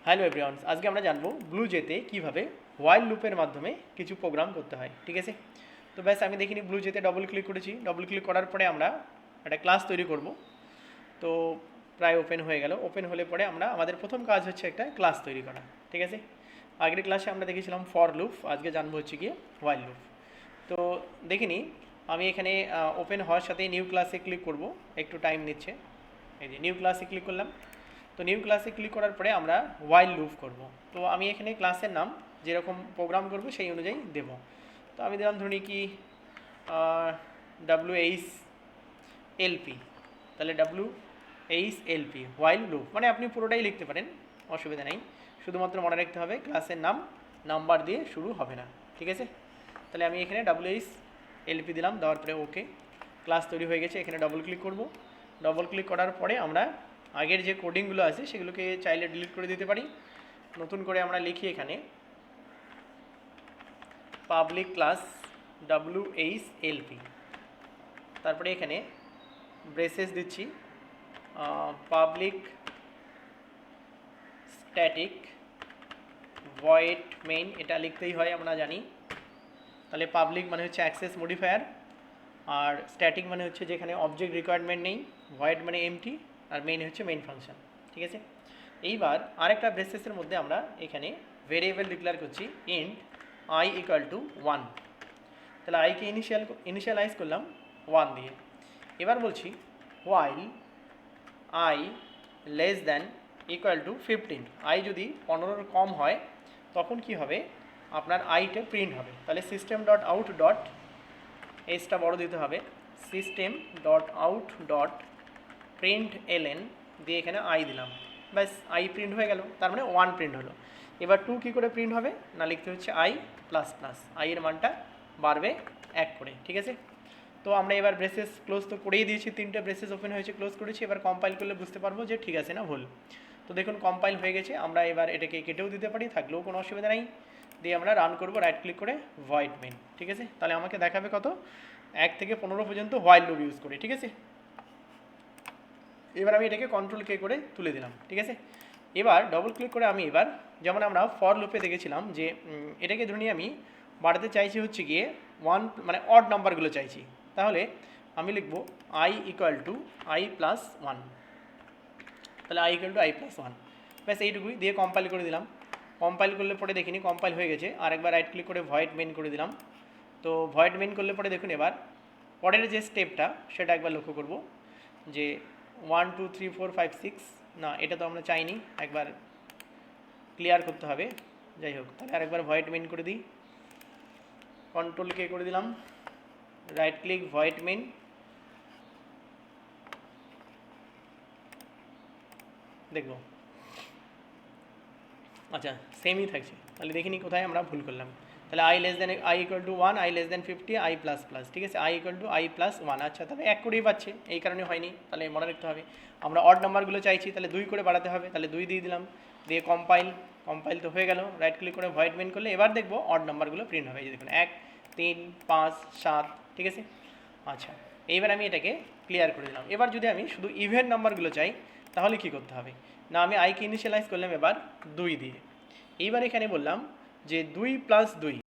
Hello everyone, আজকে আমরা জানবো ব্লুজেতে কিভাবে হোয়াইল লুপের মাধ্যমে কিছু প্রোগ্রাম করতে হয়। ঠিক আছে, তো ব্যাস আমি দেখিনি, ব্লুজেতে ডবল ক্লিক করেছি। ডবল ক্লিক করার পরে আমরা একটা ক্লাস তৈরি করব। তো প্রায় ওপেন হয়ে গেল। ওপেন হলে পরে আমাদের প্রথম কাজ হচ্ছে একটা ক্লাস তৈরি করা। ঠিক আছে, আগের ক্লাসে আমরা দেখেছিলাম ফর লুপ, আজকে জানবো হচ্ছে গিয়ে হোয়াইল লুপ। তো দেখিনি, আমি এখানে ওপেন হওয়ার সাথে নিউ ক্লাসে ক্লিক করব, একটু টাইম নিচ্ছে। এই যে নিউ ক্লাসে ক্লিক করলাম। তো নিউ ক্লাসে ক্লিক করার পরে আমরা হোয়াইল লুপ করব। তো আমি এখানে ক্লাসের নাম যেরকম প্রোগ্রাম করব সেই অনুযায়ী দেব। তো আমি দিলাম ধরি কি WHLP, তাহলে WHLP হোয়াইল লুপ, মানে আপনি পুরোটাই লিখতে পারেন, অসুবিধা নেই। শুধুমাত্র মনে রাখতে হবে ক্লাসের নাম নাম্বার দিয়ে শুরু হবে না। ঠিক আছে, তাহলে আমি এখানে WHLP দিলাম, দেওয়ার পরে ওকে, ক্লাস তৈরি হয়ে গেছে। এখানে ডবল ক্লিক করব। ডবল ক্লিক করার পরে আমরা আগের যে কোডিংগুলো আছে সেগুলোকে চাইলে ডিলিট করে দিতে পারি। নতুন করে আমরা লিখি এখানে পাবলিক ক্লাস WHLP, তারপরে এখানে ব্রেসেস দিচ্ছি পাবলিক স্ট্যাটিক ভয়েড মেইন, এটা লিখতেই হয় আমরা জানি। তাহলে পাবলিক মানে হচ্ছে অ্যাক্সেস মডিফায়ার, আর স্ট্যাটিক মানে হচ্ছে যেখানে অবজেক্ট রিকোয়ারমেন্ট নেই, ভয়েড মানে এমটি, আর মেইন হচ্ছে মেইন ফাংশন। ঠিক আছে, এইবার আরেকটা ব্রেসেসের মধ্যে আমরা এখানে ভেরিয়েবল ডিক্লেয়ার করছি ইন্ট i ইকুয়াল টু 1। তাহলে আইকে ইনিশিয়ালাইজ করলাম 1 দিয়ে। এবার বলছি while i less than equal to 15, i যদি 15-র কম হয় তখন কি হবে, আপনার আইটা প্রিন্ট হবে। তাহলে সিস্টেম ডট আউট ডট, এসটা বড় দিতে হবে, system dot out dot print LN দিয়ে এখানে আই দিলাম, ব্যাস আই প্রিন্ট হয়ে গেল। তার মানে 1 প্রিন্ট হলো। এবার 2 কী করে প্রিন্ট হবে না, লিখতে হচ্ছে আই প্লাস প্লাস, আই এর মানটা বাড়বে 1 করে। ঠিক আছে, তো আমরা এবার ব্রেসেস ক্লোজ তো করেই দিয়েছি, 3টে ব্রেসেস ওপেন হয়েছে, ক্লোজ করেছি। এবার কম্পাইল করলে বুঝতে পারবো যে ঠিক আছে না ভুল। তো দেখুন কম্পাইল হয়ে গেছে। আমরা এবার এটাকে কেটেও দিতে পারি, থাকলেও কোনো অসুবিধা নেই। দিয়ে আমরা রান করবো, রাইট ক্লিক করে ভয়েড মেন। ঠিক আছে, তাহলে আমাকে দেখাবে কত, 1 থেকে 15 পর্যন্ত হোয়াইল লুপ ইউজ করে। ঠিক আছে, এবার আমি এটাকে কন্ট্রোল কে করে তুলে দিলাম। ঠিক আছে, এবার ডবল ক্লিক করে আমি এবার, যেমন আমরা ফর লুপে দেখেছিলাম যে এটাকে ধরে আমি বাড়াতে চাইছি হচ্ছে গিয়ে 1, মানে অড নাম্বারগুলো চাইছি। তাহলে আমি লিখব i equal to i plus 1, তাহলে i equal to i plus 1, ব্যাস এইটুকুই। দিয়ে কম্পাইল করে দিলাম। কম্পাইল করলে পরে দেখিনি কম্পাইল হয়ে গেছে। আরেকবার রাইট ক্লিক করে ভয়েড মেন করে দিলাম। তো ভয়েড মেন করলে পরে দেখুন এবার পরের যে স্টেপটা সেটা একবার লক্ষ্য করব, যে 1 2 3 4 5 6, না এটা তো আমরা চাইনি, একবার ক্লিয়ার করতে হবে। যাই হোক, তাহলে আরেকবার ভয়েড মেন করে দিই, কন্ট্রোল কে করে দিলাম, রাইট ক্লিক ভয়েড মেন, দেখব আচ্ছা সেমই থাকছে। তাহলে দেখিনি কোথায় আমরা ভুল করলাম। তাহলে i less than i equal to 1, i less than 50, i plus plus. ঠিক আছে, i equal to i plus 1। আচ্ছা, তাহলে 1 করেই পাচ্ছে, এই কারণে হয়নি। তাহলে মনে রাখতে হবে আমরা অড নাম্বারগুলো চাইছি, তাহলে 2 করে বাড়াতে হবে, তাহলে 2 দিয়ে দিলাম। দিয়ে কম্পাইল তো হয়ে গেল। রাইট ক্লিক করে ভয়েড মেন করলে এবার দেখবো অড নাম্বারগুলো প্রিন্ট হবে। এই যে দেখুন 1 3 5 7। ঠিক আছে, আচ্ছা এইবার আমি এটাকে ক্লিয়ার করে দিলাম। এবার যদি আমি শুধু ইভেন নাম্বারগুলো চাই তাহলে কি করতে হবে না, আমি আইকে ইনিশিয়ালাইজ করলাম এবার 2 দিয়ে। এইবার এখানে বললাম যে 2 প্লাস 2,